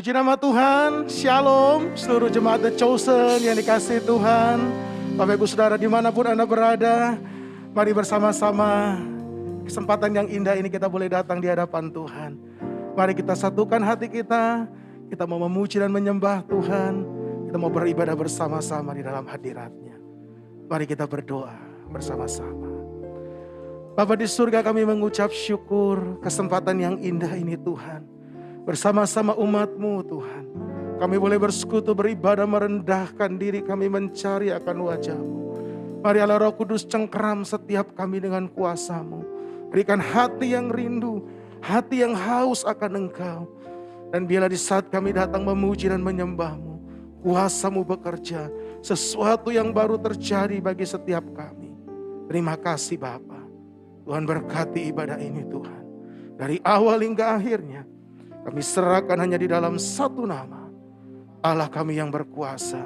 Puji nama Tuhan, Shalom, seluruh jemaat The Chosen yang dikasihi Tuhan. Bapak Ibu Saudara dimanapun Anda berada, mari bersama-sama kesempatan yang indah ini kita boleh datang di hadapan Tuhan. Mari kita satukan hati kita mau memuji dan menyembah Tuhan, kita mau beribadah bersama-sama di dalam hadirat-Nya. Mari kita berdoa bersama-sama. Bapa di surga, kami mengucap syukur kesempatan yang indah ini Tuhan. Bersama-sama umat-Mu Tuhan, kami boleh bersekutu, beribadah, merendahkan diri kami, mencari akan wajah-Mu. Mari Allah Roh Kudus cengkeram setiap kami dengan kuasa-Mu. Berikan hati yang rindu, hati yang haus akan Engkau. Dan biarlah di saat kami datang memuji dan menyembah-Mu, kuasa-Mu bekerja, sesuatu yang baru terjadi bagi setiap kami. Terima kasih Bapa. Tuhan berkati ibadah ini Tuhan. Dari awal hingga akhirnya, kami serahkan hanya di dalam satu nama, Allah kami yang berkuasa,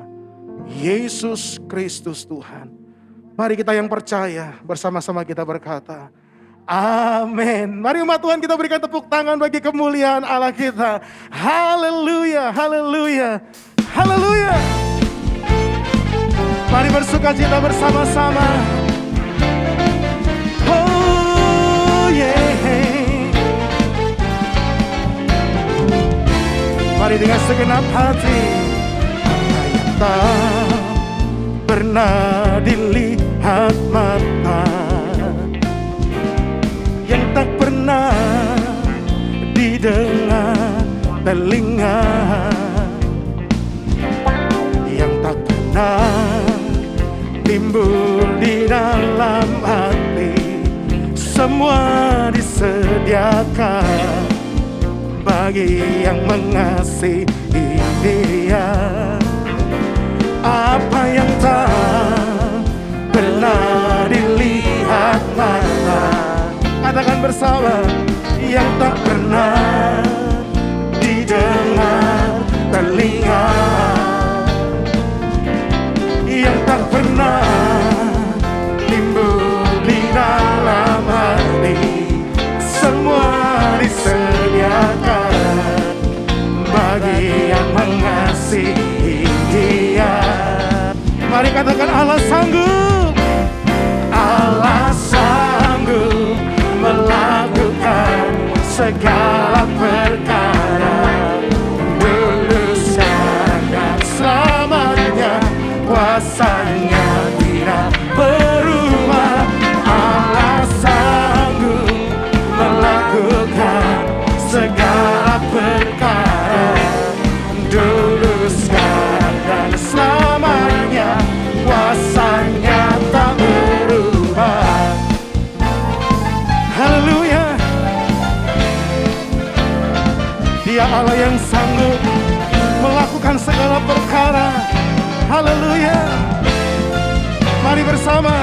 Yesus Kristus Tuhan. Mari kita yang percaya, bersama-sama kita berkata, amin. Mari umat Tuhan kita berikan tepuk tangan bagi kemuliaan Allah kita. Haleluya, haleluya, haleluya. Mari bersukacita bersama-sama. Oh yeah. Mari dengan segenap hati, apa yang tak pernah dilihat mata, yang tak pernah didengar telinga, yang tak pernah timbul di dalam hati, semua disediakan bagi yang mengasihi Dia. Apa yang tak pernah dilihat mata, katakan bersama, yang tak pernah didengar telinga, yang tak pernah timbul di dalam hati, semua disediakan bagi yang mengasihi Dia. Mari katakan Allah sanggup, Allah sanggup melakukan segala perkara, dulu sekarang selamanya, kuasanya tidak berubah. Allah sanggup melakukan segala perkara, dulu sekarang dan selamanya, kuasanya tak berubah. Haleluya. Dia Allah yang sanggup melakukan segala perkara. Haleluya. Mari bersama,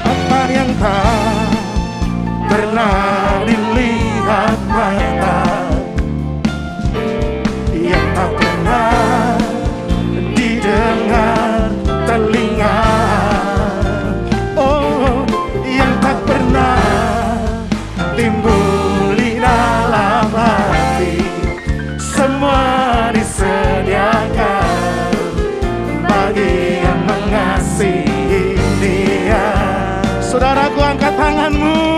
apa yang tak pernah dilihat mata, yang tak pernah didengar telinga, oh, yang tak pernah timbul di dalam hati, semua disediakan bagi yang mengasihi Dia. Saudaraku, angkat tanganmu.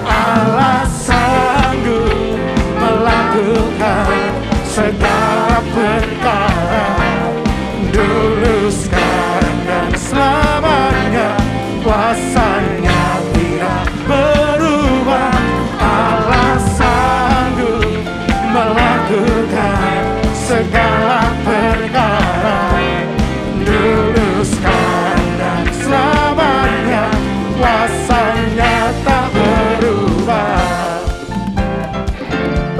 Allah sanggup melakukan segala perkara, dulu sekarang dan selamanya, kuasanya tidak berubah. Allah sanggup melakukan segala perkara, dulu sekarang dan selamanya, kuasanya tak berubah.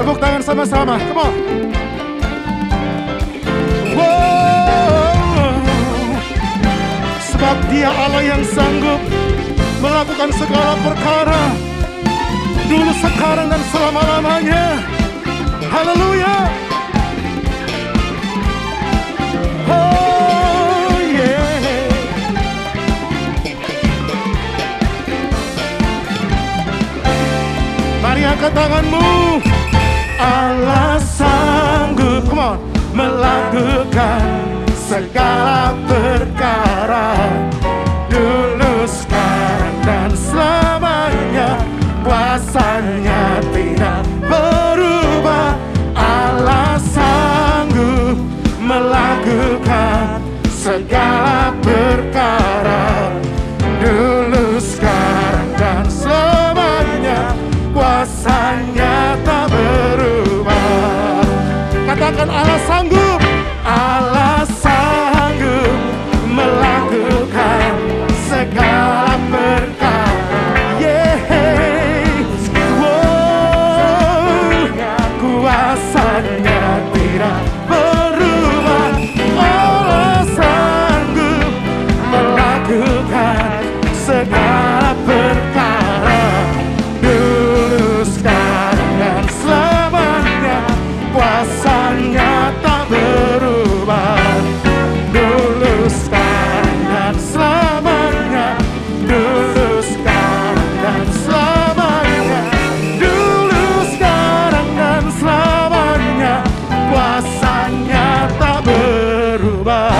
Tepuk tangan sama-sama, come on. Wow. Sebab Dia Allah yang sanggup melakukan segala perkara, dulu, sekarang, dan selama-lamanya. Haleluya. Oh yeah. Mari angkat tanganmu. Allah melakukan segala perkara, dulu, sekarang, dan selamanya. Kuasanya tidak berubah, Allah sanggup melakukan segala perkara, dulu, sekarang, dan selamanya. Kuasanya tak berubah. Katakan Allah sanggup, Allah sanggup melakukan segala perkara. Kuasanya tidak berubah, Allah sanggup melakukan segala perkara, dulu, sekarang, dan selamanya. Kuasanya tak berubah, dulu, sekarang, dan selamanya. Dulu, sekarang, dan selamanya. Dulu, sekarang, dan selamanya. Kuasanya tak berubah.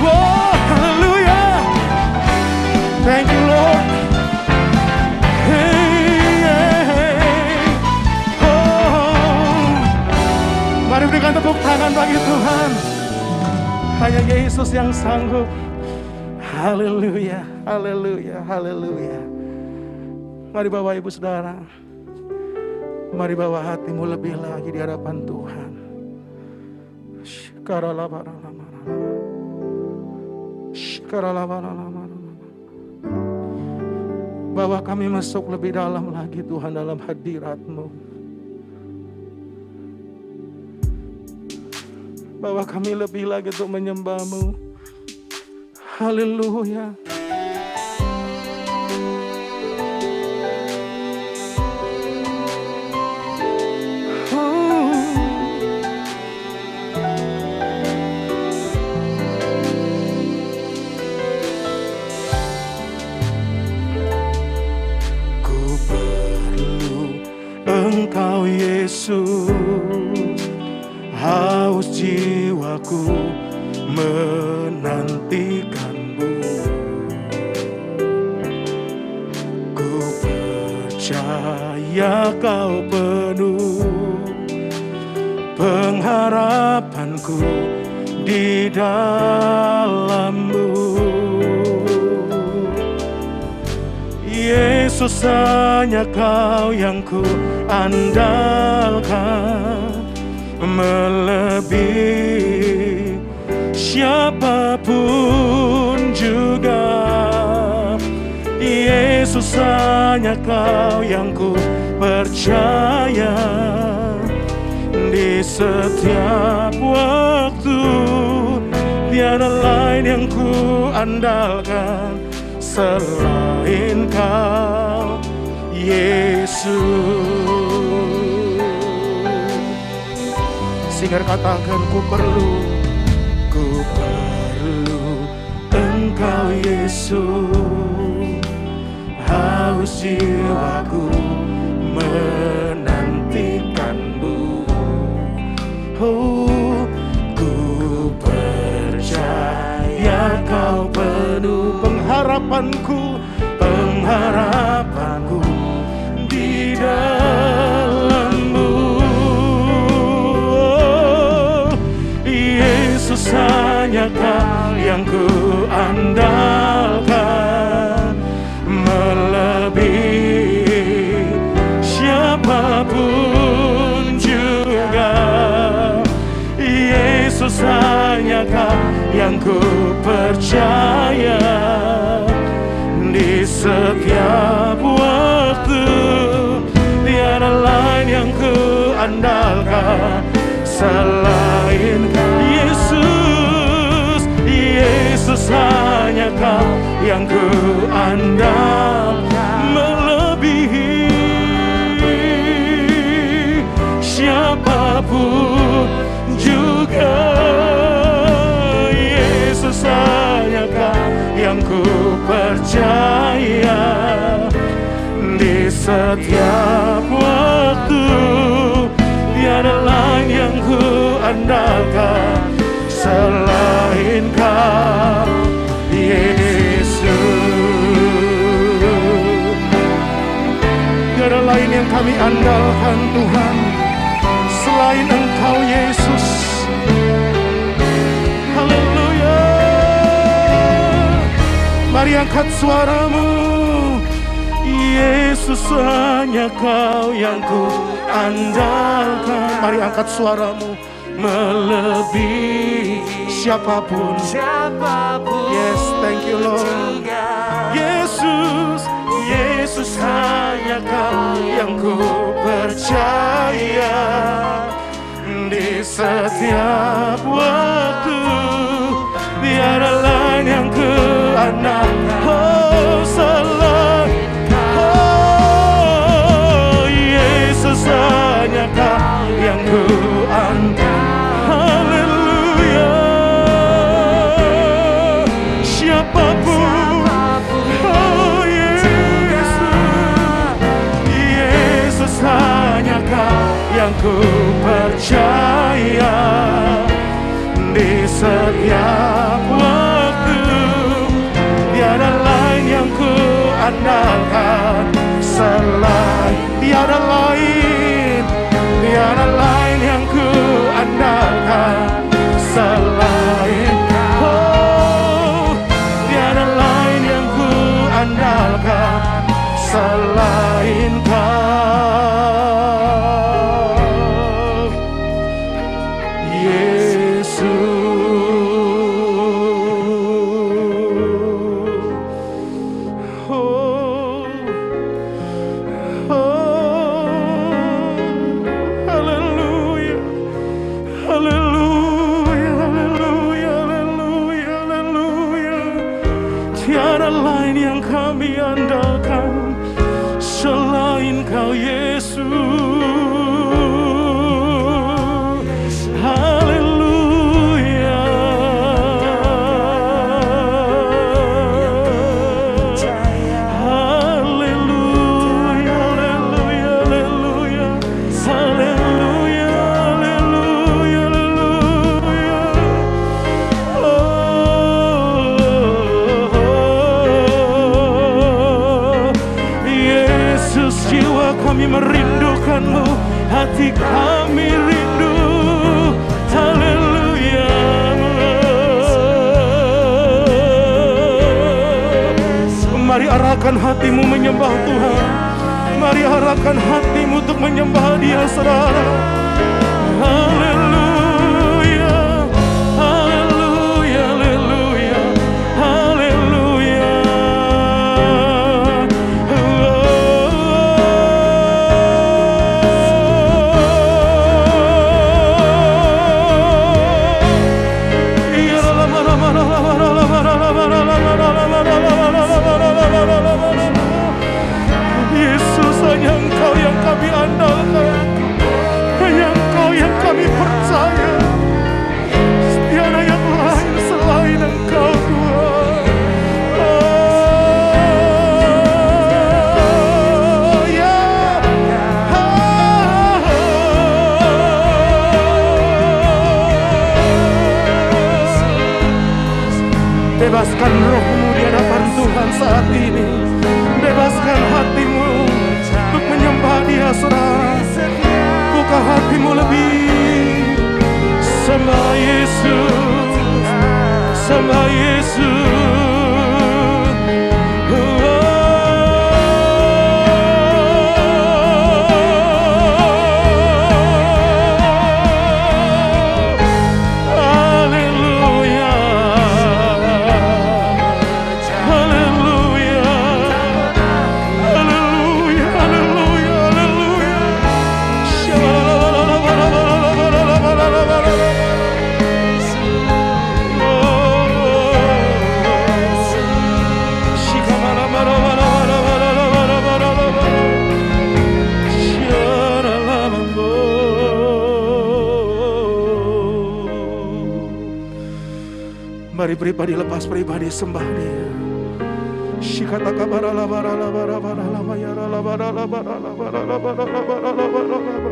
Oh, haleluya. Thank you, Lord. Mari berikan tepuk tangan bagi Tuhan. Hanya Yesus yang sanggup. Haleluya, haleluya, haleluya. Mari Bapak Ibu Saudara, mari bawa hatimu lebih lagi di hadapan Tuhan. Bawa kami masuk lebih dalam lagi Tuhan dalam hadirat-Mu. Bawa kami lebih lagi untuk menyembah-Mu. Haleluya. Ku perlu Engkau Yesus, haus jiwaku menantikan-Mu. Ku percaya Kau penuh pengharapanku di dalam-Mu. Yesus, hanya Kau yang ku andalkan, melebihi siapapun juga. Yesus, hanya Kau yang ku percaya di setiap waktu. Tiada lain yang ku andalkan selain Kau, Yesus. Sehingga katakan, ku perlu Engkau Yesus, haus jiwaku menantikan-Mu. Oh, ku percaya Kau penuh pengharapanku di dalam-Mu. Oh, Yesus, hanya Kau yang ku andalkan, melebihi siapapun juga. Yesus, hanya Kau yang ku percaya di setiap waktu. Tiada lain yang ku andalkan selain Yesus. Yesus, hanya Kau yang ku andalkan, melebihi siapapun juga. Yesus, hanya Kau yang ku percaya di setiap waktu. Tiada lain yang ku andalkan andalkan selain Kau, Yesus. Tiada lain yang kami andalkan Tuhan selain Engkau, Yesus. Haleluya. Mari angkat suaramu. Yesus, hanya Kau yang ku andalkan. Mari angkat suaramu. Melebihi siapapun. Yes, thank you Lord. Yesus, Yesus, hanya Kau yang ku percaya. Di setiap waktu tiada lain yang ku andalkan. Oh, selain Kau, Yesus, hanya Kau yang ku andalkan. Haleluya. Siapapun, oh Yesus, Yesus, hanya Kau yang ku percaya. Di setiap waktu tiada lain yang ku andalkan selain. Tiada lain, tiada lain yang ku andalkan selain Kau. Oh, tiada lain yang ku andalkan selain Kau, Yesus. Oh, oh, haleluya, haleluya, haleluya, haleluya, haleluya. Tiada lain yang kami andalkan selain Kau, Yesus. Haleluya. Haleluya, haleluya, haleluya. Haleluya, haleluya, haleluya. Oh, Yesus, jiwa kami merindukan-Mu, hati kami rindu. Haleluya. Mari arahkan hatimu menyembah Tuhan. Mari arahkan hatimu untuk menyembah Dia, saudara. Haleluya, haleluya, haleluya, haleluya. Yesus, hanya Engkau yang kami andalkan, hanya Engkau yang kami percaya. Tiada yang lain selain Engkau, Tuhan. Oh, ya. Bebaskan rohmu di hadapan Tuhan saat ini. Bebaskan hatimu untuk menyembah Dia, saudara. Buka hatimu lebih. Sembah Yesus, sembah Yesus. Mari pribadi lepas pribadi sembah Dia. Shikata kabara bara bara bara lama yara bara bara bara bara bara bara bara bara.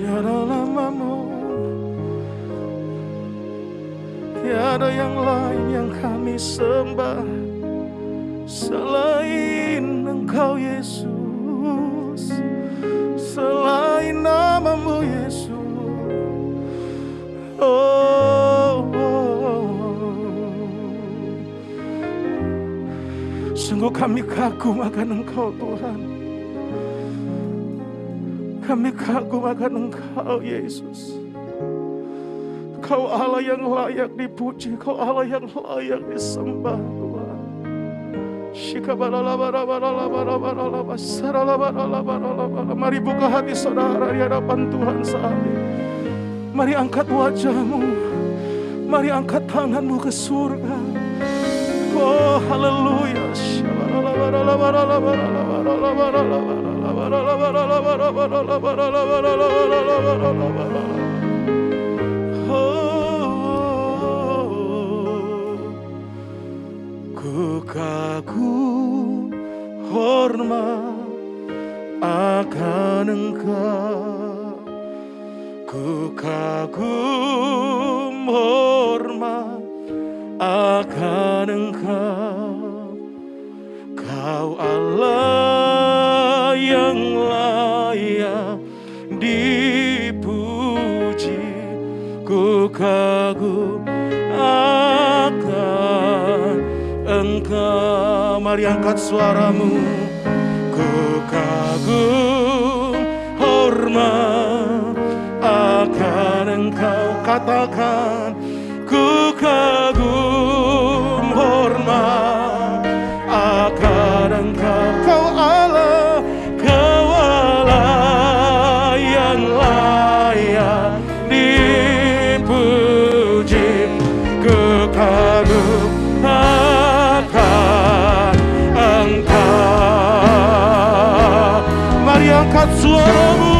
Tiada namamu, tiada yang lain yang kami sembah selain Engkau Yesus, selain namamu Yesus. Oh, sungguh kami kagum akan Engkau Tuhan. Kami kagum akan Engkau Yesus. Kau Allah yang layak dipuji, Kau Allah yang layak disembah Tuhan. Mari buka hati saudara di hadapan Tuhan saat ini. Mari angkat wajahmu, mari angkat tanganmu ke surga. Oh haleluya. Ku kagum hormat akan Engkau, ku kagum hormat akan Engkau. Kau Allah yang layak dipuji, ku kagum akan Engkau. Mari angkat suaramu. Ku kagum hormat akan Engkau. Katakan, ku kagum hormat akan Engkau. Kau Allah, Kau Allah yang layak dipuji, ku kagum akan Engkau. Mari angkat suaramu.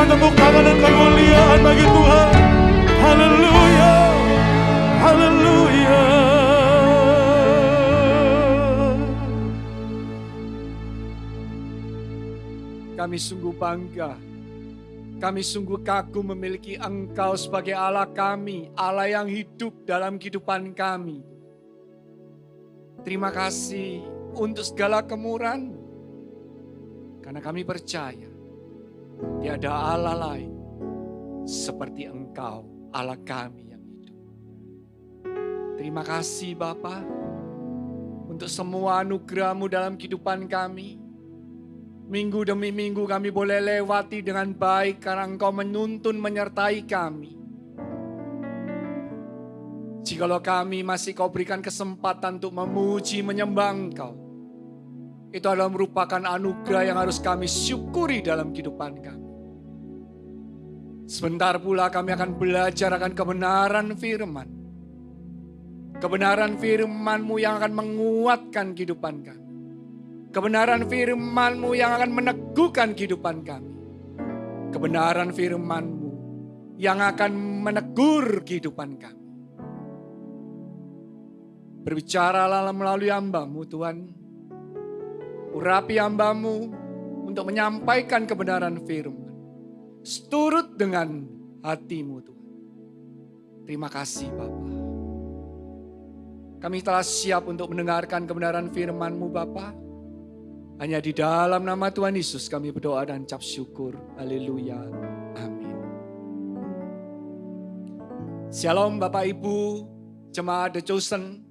Tepuk tangan dan kemuliaan bagi Tuhan. Haleluya, haleluya. Kami sungguh bangga, kami sungguh kagum memiliki Engkau sebagai Allah kami, Allah yang hidup dalam kehidupan kami. Terima kasih untuk segala kemurahan, karena kami percaya tiada Allah lain seperti Engkau, Allah kami yang hidup. Terima kasih Bapa untuk semua anugerah-Mu dalam kehidupan kami. Minggu demi minggu kami boleh lewati dengan baik karena Engkau menuntun menyertai kami. Jikalau kami masih Kau berikan kesempatan untuk memuji menyembah Engkau, itu adalah merupakan anugerah yang harus kami syukuri dalam kehidupan kami. Sebentar pula kami akan belajar akan kebenaran firman. Kebenaran firman-Mu yang akan menguatkan kehidupan kami. Kebenaran firman-Mu yang akan meneguhkan kehidupan kami. Kebenaran firman-Mu yang akan menegur kehidupan kami. Berbicaralah melalui hamba-Mu Tuhan. Urapi hamba-Mu untuk menyampaikan kebenaran firman. Seturut dengan hati-Mu Tuhan. Terima kasih Bapa. Kami telah siap untuk mendengarkan kebenaran firman-Mu Bapa. Hanya di dalam nama Tuhan Yesus kami berdoa dan ucap syukur. Haleluya. Amin. Shalom Bapak Ibu, Jemaat The Chosen.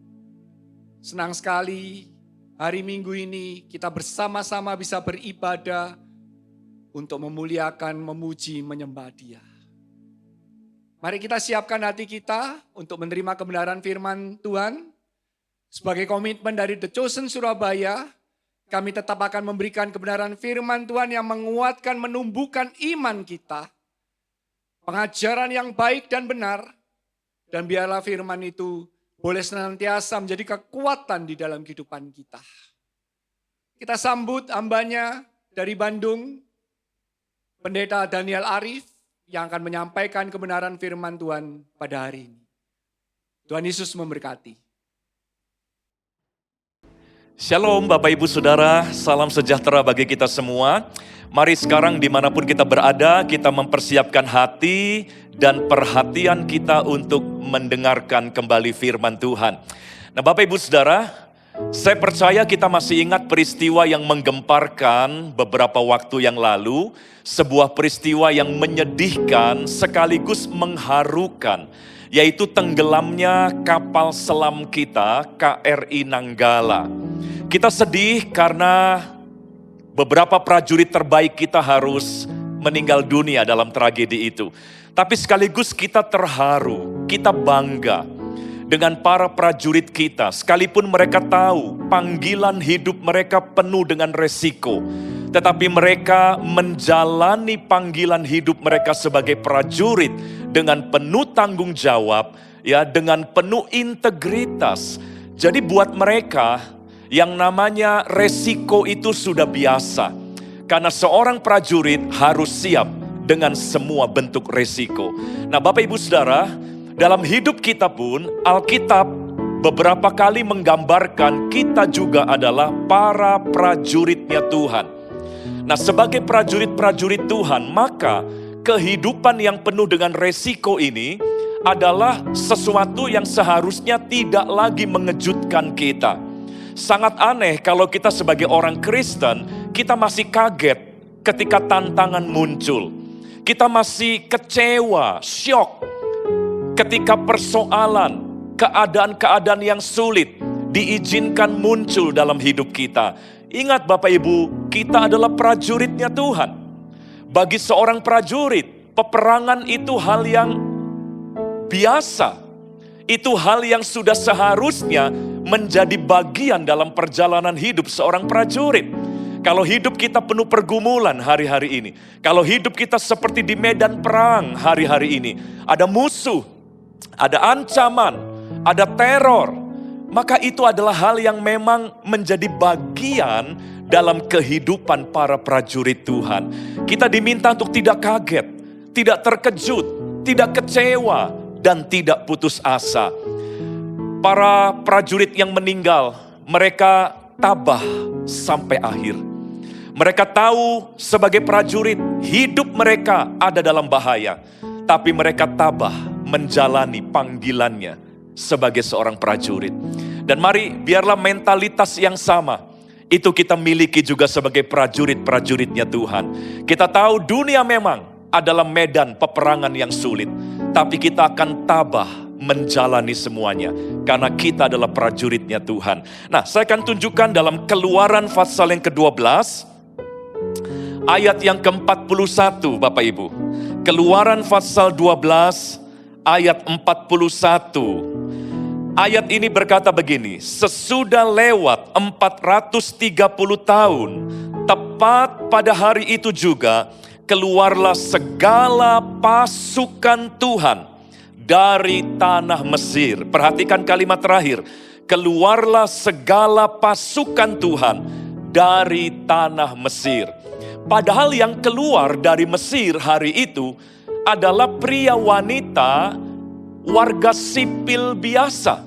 Senang sekali hari Minggu ini kita bersama-sama bisa beribadah untuk memuliakan, memuji, menyembah Dia. Mari kita siapkan hati kita untuk menerima kebenaran firman Tuhan. Sebagai komitmen dari The Chosen Surabaya, kami tetap akan memberikan kebenaran firman Tuhan yang menguatkan, menumbuhkan iman kita. Pengajaran yang baik dan benar. Dan biarlah firman itu boleh senantiasa menjadi kekuatan di dalam kehidupan kita. Kita sambut hambanya dari Bandung, Pendeta Daniel Arif, yang akan menyampaikan kebenaran firman Tuhan pada hari ini. Tuhan Yesus memberkati. Shalom Bapak Ibu Saudara, salam sejahtera bagi kita semua. Mari sekarang dimanapun kita berada, kita mempersiapkan hati dan perhatian kita untuk mendengarkan kembali firman Tuhan. Nah Bapak Ibu Saudara, saya percaya kita masih ingat peristiwa yang menggemparkan beberapa waktu yang lalu. Sebuah peristiwa yang menyedihkan sekaligus mengharukan, yaitu tenggelamnya kapal selam kita KRI Nanggala. Kita sedih karena beberapa prajurit terbaik kita harus meninggal dunia dalam tragedi itu. Tapi sekaligus kita terharu, kita bangga dengan para prajurit kita. Sekalipun mereka tahu panggilan hidup mereka penuh dengan resiko. Tetapi mereka menjalani panggilan hidup mereka sebagai prajurit dengan penuh tanggung jawab, ya, dengan penuh integritas. Jadi buat mereka yang namanya resiko itu sudah biasa. Karena seorang prajurit harus siap dengan semua bentuk resiko. Nah Bapak Ibu Saudara, dalam hidup kita pun Alkitab beberapa kali menggambarkan kita juga adalah para prajuritnya Tuhan. Nah sebagai prajurit-prajurit Tuhan, maka kehidupan yang penuh dengan resiko ini adalah sesuatu yang seharusnya tidak lagi mengejutkan kita. Sangat aneh kalau kita sebagai orang Kristen, kita masih kaget ketika tantangan muncul. Kita masih kecewa, syok ketika persoalan, keadaan-keadaan yang sulit diizinkan muncul dalam hidup kita. Ingat Bapak Ibu, kita adalah prajuritnya Tuhan. Bagi seorang prajurit, peperangan itu hal yang biasa. Itu hal yang sudah seharusnya menjadi bagian dalam perjalanan hidup seorang prajurit. Kalau hidup kita penuh pergumulan hari-hari ini, kalau hidup kita seperti di medan perang hari-hari ini, ada musuh, ada ancaman, ada teror, maka itu adalah hal yang memang menjadi bagian dalam kehidupan para prajurit Tuhan. Kita diminta untuk tidak kaget, tidak terkejut, tidak kecewa, dan tidak putus asa. Para prajurit yang meninggal, mereka tabah sampai akhir. Mereka tahu sebagai prajurit, hidup mereka ada dalam bahaya. Tapi mereka tabah menjalani panggilannya sebagai seorang prajurit. Dan mari biarlah mentalitas yang sama itu kita miliki juga sebagai prajurit-prajuritnya Tuhan. Kita tahu dunia memang adalah medan peperangan yang sulit, tapi kita akan tabah menjalani semuanya karena kita adalah prajuritnya Tuhan. Nah, saya akan tunjukkan dalam Keluaran pasal yang ke-12 ayat yang ke-41 Bapak Ibu. Keluaran pasal 12 ayat 41. Ayat ini berkata begini, sesudah lewat 430 tahun, tepat pada hari itu juga, keluarlah segala pasukan Tuhan dari tanah Mesir. Perhatikan kalimat terakhir, keluarlah segala pasukan Tuhan dari tanah Mesir. Padahal yang keluar dari Mesir hari itu adalah pria wanita warga sipil biasa.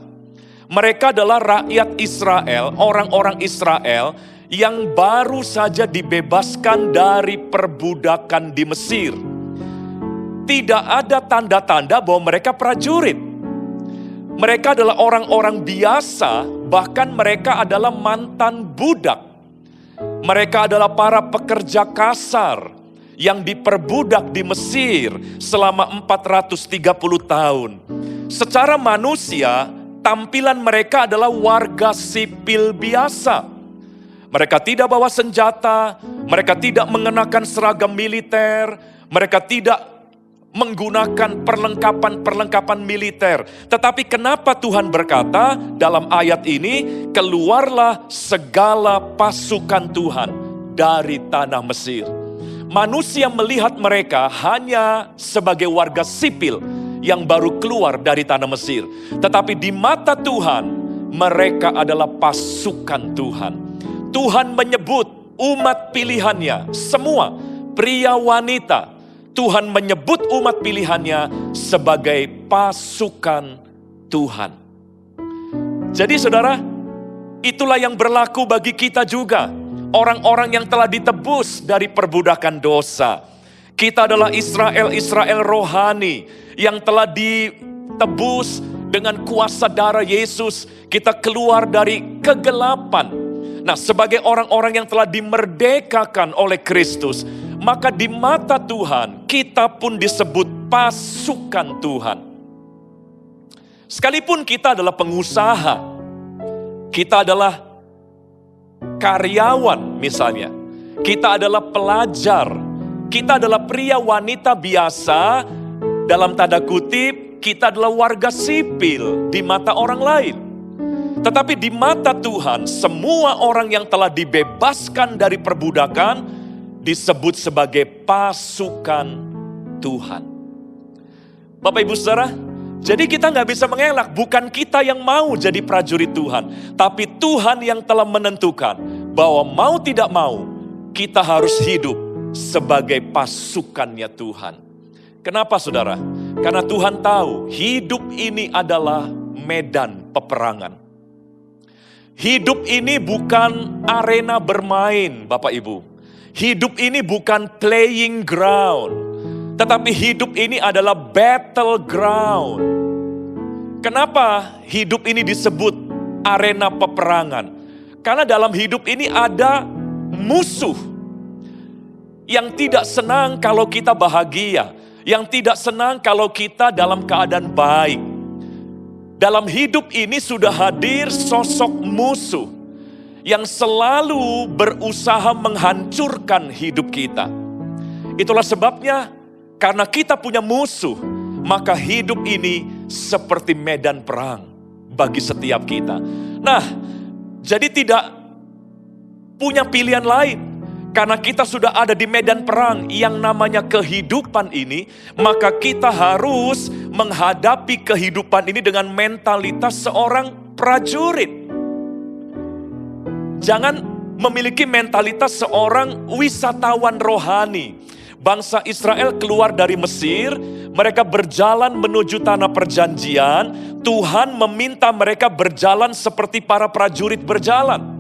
Mereka adalah rakyat Israel, orang-orang Israel yang baru saja dibebaskan dari perbudakan di Mesir. Tidak ada tanda-tanda bahwa mereka prajurit. Mereka adalah orang-orang biasa, bahkan mereka adalah mantan budak. Mereka adalah para pekerja kasar yang diperbudak di Mesir selama 430 tahun. Secara manusia, tampilan mereka adalah warga sipil biasa. Mereka tidak bawa senjata, mereka tidak mengenakan seragam militer, mereka tidak menggunakan perlengkapan-perlengkapan militer. Tetapi kenapa Tuhan berkata dalam ayat ini, keluarlah segala pasukan Tuhan dari tanah Mesir. Manusia melihat mereka hanya sebagai warga sipil yang baru keluar dari tanah Mesir. Tetapi di mata Tuhan, mereka adalah pasukan Tuhan. Tuhan menyebut umat pilihannya, semua pria wanita. Tuhan menyebut umat pilihannya sebagai pasukan Tuhan. Jadi saudara, itulah yang berlaku bagi kita juga. Orang-orang yang telah ditebus dari perbudakan dosa. Kita adalah Israel rohani yang telah ditebus dengan kuasa darah Yesus. Kita keluar dari kegelapan. Nah, sebagai orang-orang yang telah dimerdekakan oleh Kristus, maka di mata Tuhan, kita pun disebut pasukan Tuhan. Sekalipun kita adalah pengusaha, kita adalah karyawan misalnya, kita adalah pelajar, kita adalah pria wanita biasa, dalam tanda kutip, kita adalah warga sipil di mata orang lain. Tetapi di mata Tuhan, semua orang yang telah dibebaskan dari perbudakan disebut sebagai pasukan Tuhan. Bapak Ibu Saudara, jadi kita nggak bisa mengelak, bukan kita yang mau jadi prajurit Tuhan, tapi Tuhan yang telah menentukan bahwa mau tidak mau, kita harus hidup sebagai pasukannya Tuhan. Kenapa saudara? Karena Tuhan tahu hidup ini adalah medan peperangan. Hidup ini bukan arena bermain, Bapak Ibu. Hidup ini bukan playing ground, tetapi hidup ini adalah battleground. Kenapa hidup ini disebut arena peperangan? Karena dalam hidup ini ada musuh yang tidak senang kalau kita bahagia, yang tidak senang kalau kita dalam keadaan baik. Dalam hidup ini sudah hadir sosok musuh yang selalu berusaha menghancurkan hidup kita. Itulah sebabnya karena kita punya musuh, maka hidup ini seperti medan perang bagi setiap kita. Nah, jadi tidak punya pilihan lain. Karena kita sudah ada di medan perang yang namanya kehidupan ini, maka kita harus menghadapi kehidupan ini dengan mentalitas seorang prajurit. Jangan memiliki mentalitas seorang wisatawan rohani. Bangsa Israel keluar dari Mesir, mereka berjalan menuju tanah perjanjian. Tuhan meminta mereka berjalan seperti para prajurit berjalan.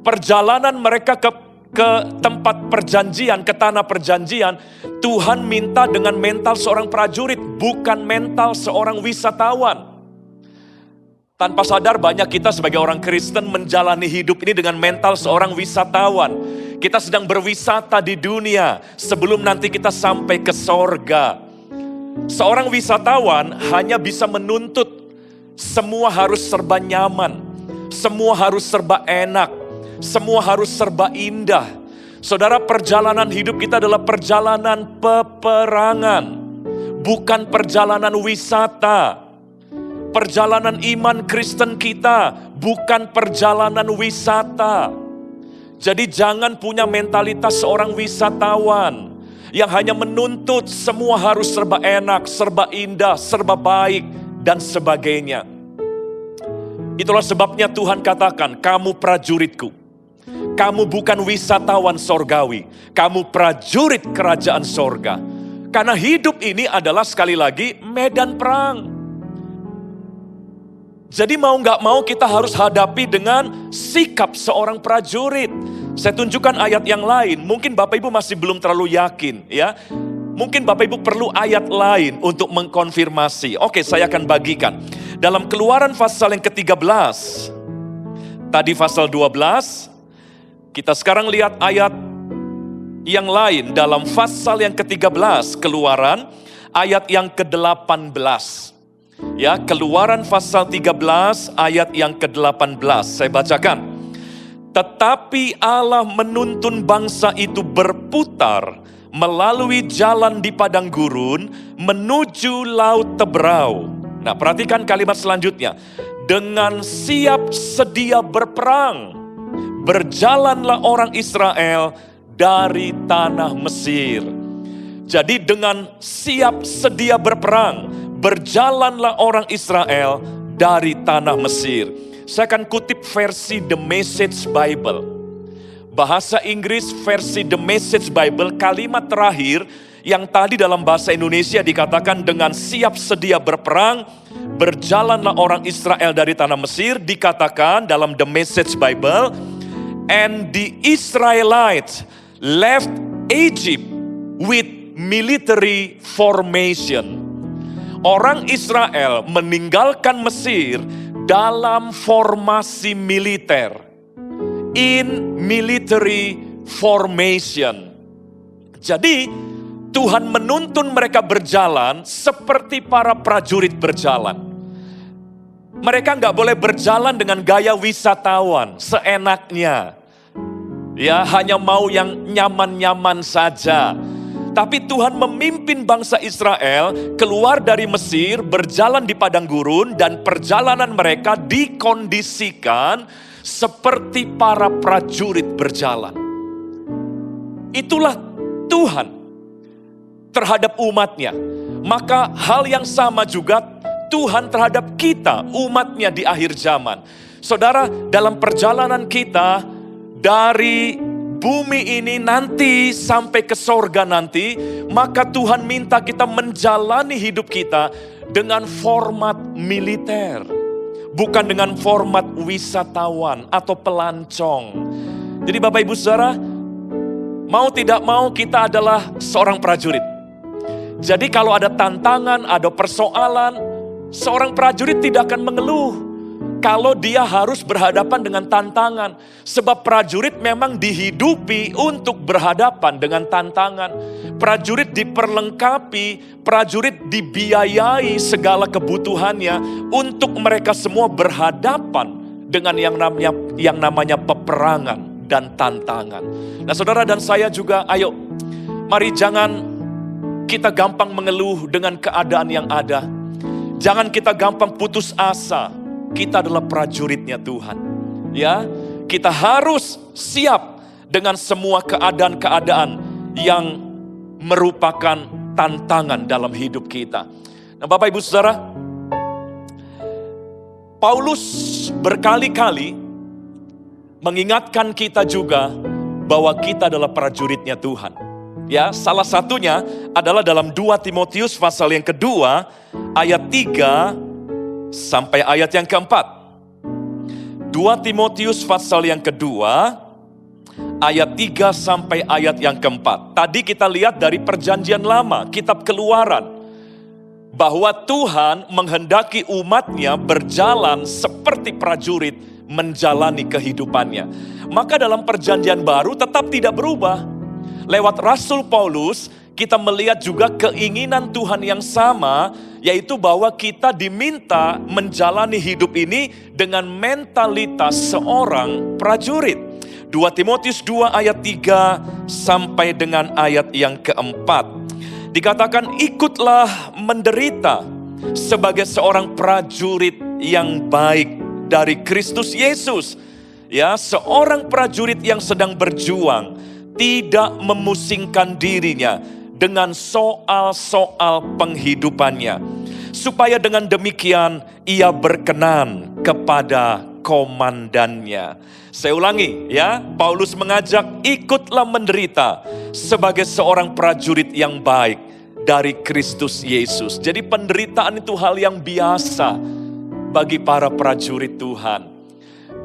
Perjalanan mereka ke tempat perjanjian, ke tanah perjanjian, Tuhan minta dengan mental seorang prajurit, bukan mental seorang wisatawan. Tanpa sadar banyak kita sebagai orang Kristen menjalani hidup ini dengan mental seorang wisatawan. Kita sedang berwisata di dunia sebelum nanti kita sampai ke sorga. Seorang wisatawan hanya bisa menuntut semua harus serba nyaman, semua harus serba enak, semua harus serba indah. Saudara, perjalanan hidup kita adalah perjalanan peperangan, bukan perjalanan wisata. Perjalanan iman Kristen kita bukan perjalanan wisata. Jadi jangan punya mentalitas seorang wisatawan yang hanya menuntut semua harus serba enak, serba indah, serba baik, dan sebagainya. Itulah sebabnya Tuhan katakan, kamu prajuritku. Kamu bukan wisatawan sorgawi, kamu prajurit kerajaan sorga. Karena hidup ini adalah sekali lagi medan perang. Jadi mau gak mau kita harus hadapi dengan sikap seorang prajurit. Saya tunjukkan ayat yang lain, mungkin Bapak Ibu masih belum terlalu yakin ya. Mungkin Bapak Ibu perlu ayat lain untuk mengkonfirmasi. Oke, saya akan bagikan. Dalam Keluaran pasal yang ke-13, tadi pasal 12, Kita sekarang lihat ayat yang lain dalam pasal yang ke-13 Keluaran ayat yang ke-18. Ya, Keluaran pasal 13 ayat yang ke-18. Saya bacakan. Tetapi Allah menuntun bangsa itu berputar melalui jalan di padang gurun menuju laut Teberau. Nah, perhatikan kalimat selanjutnya. Dengan siap sedia berperang, berjalanlah orang Israel dari tanah Mesir. Jadi dengan siap sedia berperang, berjalanlah orang Israel dari tanah Mesir. Saya akan kutip versi The Message Bible. Bahasa Inggris versi The Message Bible, kalimat terakhir yang tadi dalam bahasa Indonesia dikatakan dengan siap sedia berperang, berjalanlah orang Israel dari tanah Mesir, dikatakan dalam The Message Bible, and the Israelites left Egypt with military formation. Orang Israel meninggalkan Mesir dalam formasi militer. In military formation. Jadi Tuhan menuntun mereka berjalan seperti para prajurit berjalan. Mereka nggak boleh berjalan dengan gaya wisatawan, seenaknya. Ya, hanya mau yang nyaman-nyaman saja. Tapi Tuhan memimpin bangsa Israel keluar dari Mesir, berjalan di padang gurun, dan perjalanan mereka dikondisikan seperti para prajurit berjalan. Itulah Tuhan terhadap umatnya. Maka hal yang sama juga Tuhan terhadap kita, umatnya di akhir zaman. Saudara, dalam perjalanan kita dari bumi ini nanti sampai ke sorga nanti, maka Tuhan minta kita menjalani hidup kita dengan format militer. Bukan dengan format wisatawan atau pelancong. Jadi Bapak Ibu Saudara, mau tidak mau kita adalah seorang prajurit. Jadi kalau ada tantangan, ada persoalan, seorang prajurit tidak akan mengeluh kalau dia harus berhadapan dengan tantangan. Sebab prajurit memang dihidupi untuk berhadapan dengan tantangan. Prajurit diperlengkapi, prajurit dibiayai segala kebutuhannya untuk mereka semua berhadapan dengan yang namanya peperangan dan tantangan. Nah, saudara dan saya juga, ayo mari jangan kita gampang mengeluh dengan keadaan yang ada. Jangan kita gampang putus asa. Kita adalah prajuritnya Tuhan. Ya, kita harus siap dengan semua keadaan-keadaan yang merupakan tantangan dalam hidup kita. Nah, Bapak Ibu Saudara, Paulus berkali-kali mengingatkan kita juga bahwa kita adalah prajuritnya Tuhan. Ya, salah satunya adalah dalam 2 Timotius pasal yang kedua ayat 3 sampai ayat yang keempat. 2 Timotius pasal yang kedua ayat 3 sampai ayat yang keempat. Tadi kita lihat dari perjanjian lama, kitab Keluaran, bahwa Tuhan menghendaki umatnya berjalan seperti prajurit menjalani kehidupannya. Maka dalam perjanjian baru tetap tidak berubah. Lewat Rasul Paulus, kita melihat juga keinginan Tuhan yang sama, yaitu bahwa kita diminta menjalani hidup ini dengan mentalitas seorang prajurit. 2 Timotius 2 ayat 3 sampai dengan ayat yang keempat. Dikatakan, ikutlah menderita sebagai seorang prajurit yang baik dari Kristus Yesus. Ya, seorang prajurit yang sedang berjuang, tidak memusingkan dirinya dengan soal-soal penghidupannya, supaya dengan demikian ia berkenan kepada komandannya. Saya ulangi ya, Paulus mengajak ikutlah menderita sebagai seorang prajurit yang baik dari Kristus Yesus. Jadi penderitaan itu hal yang biasa bagi para prajurit Tuhan.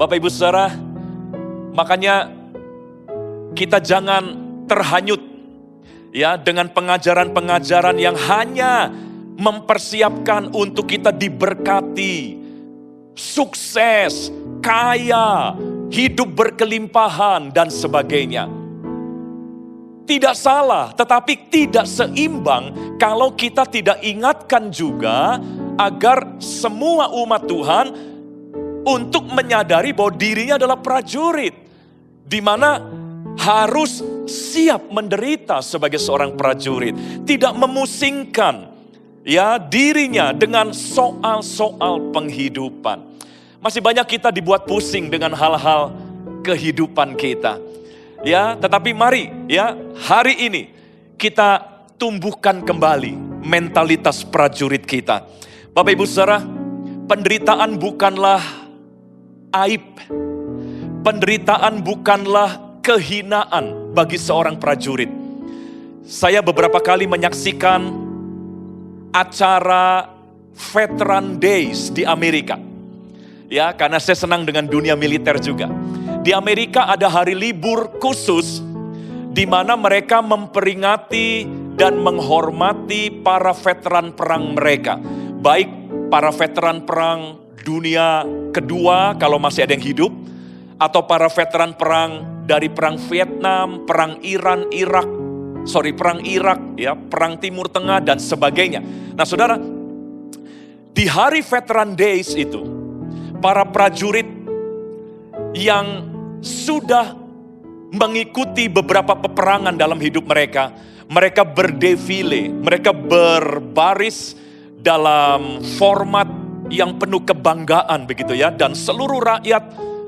Bapak Ibu Saudara, makanya kita jangan terhanyut ya dengan pengajaran-pengajaran yang hanya mempersiapkan untuk kita diberkati, sukses, kaya, hidup berkelimpahan dan sebagainya. Tidak salah, tetapi tidak seimbang kalau kita tidak ingatkan juga agar semua umat Tuhan untuk menyadari bahwa dirinya adalah prajurit, di mana harus siap menderita sebagai seorang prajurit, tidak memusingkan ya dirinya dengan soal-soal penghidupan. Masih banyak kita dibuat pusing dengan hal-hal kehidupan kita. Ya, tetapi mari ya hari ini kita tumbuhkan kembali mentalitas prajurit kita. Bapak Ibu Saudara, penderitaan bukanlah aib. Penderitaan bukanlah kehinaan bagi seorang prajurit. Saya beberapa kali menyaksikan acara Veteran Days di Amerika. Ya, karena saya senang dengan dunia militer juga. Di Amerika ada hari libur khusus di mana mereka memperingati dan menghormati para veteran perang mereka. Baik para veteran perang dunia kedua kalau masih ada yang hidup, atau para veteran perang dari perang Vietnam, perang perang Irak, ya, perang Timur Tengah dan sebagainya. Nah, Saudara, di hari Veteran Days itu, para prajurit yang sudah mengikuti beberapa peperangan dalam hidup mereka, mereka berdefile, mereka berbaris dalam format yang penuh kebanggaan begitu ya, dan seluruh rakyat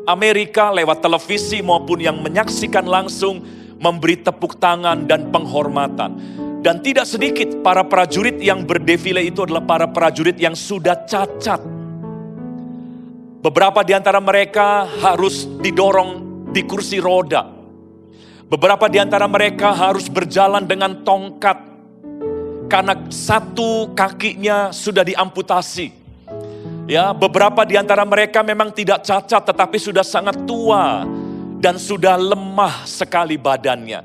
Amerika lewat televisi maupun yang menyaksikan langsung memberi tepuk tangan dan penghormatan. Dan tidak sedikit para prajurit yang berdefile itu adalah para prajurit yang sudah cacat. Beberapa di antara mereka harus didorong di kursi roda. Beberapa di antara mereka harus berjalan dengan tongkat karena satu kakinya sudah diamputasi. Ya, beberapa di antara mereka memang tidak cacat tetapi sudah sangat tua dan sudah lemah sekali badannya.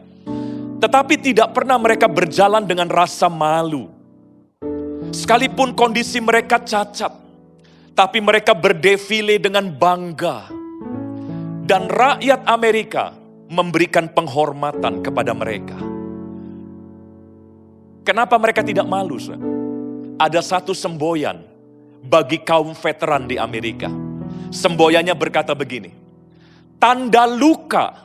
Tetapi tidak pernah mereka berjalan dengan rasa malu. Sekalipun kondisi mereka cacat, tapi mereka berdefile dengan bangga. Dan rakyat Amerika memberikan penghormatan kepada mereka. Kenapa mereka tidak malu? Ada satu semboyan bagi kaum veteran di Amerika. Semboyannya berkata begini, tanda luka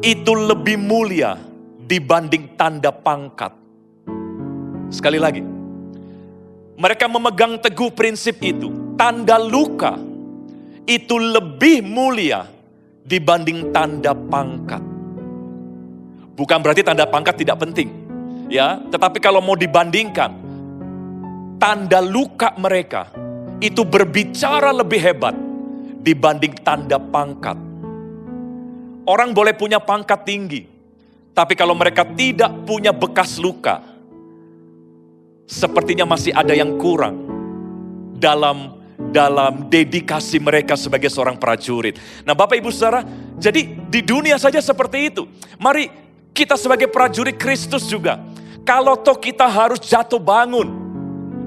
itu lebih mulia dibanding tanda pangkat. Sekali lagi, mereka memegang teguh prinsip itu. Tanda luka itu lebih mulia dibanding tanda pangkat. Bukan berarti tanda pangkat tidak penting, ya. Tetapi kalau mau dibandingkan, tanda luka mereka itu berbicara lebih hebat dibanding tanda pangkat. Orang boleh punya pangkat tinggi, tapi kalau mereka tidak punya bekas luka, sepertinya masih ada yang kurang dalam dedikasi mereka sebagai seorang prajurit. Nah, Bapak Ibu Saudara, jadi di dunia saja seperti itu. Mari kita sebagai prajurit Kristus juga, kalau toh kita harus jatuh bangun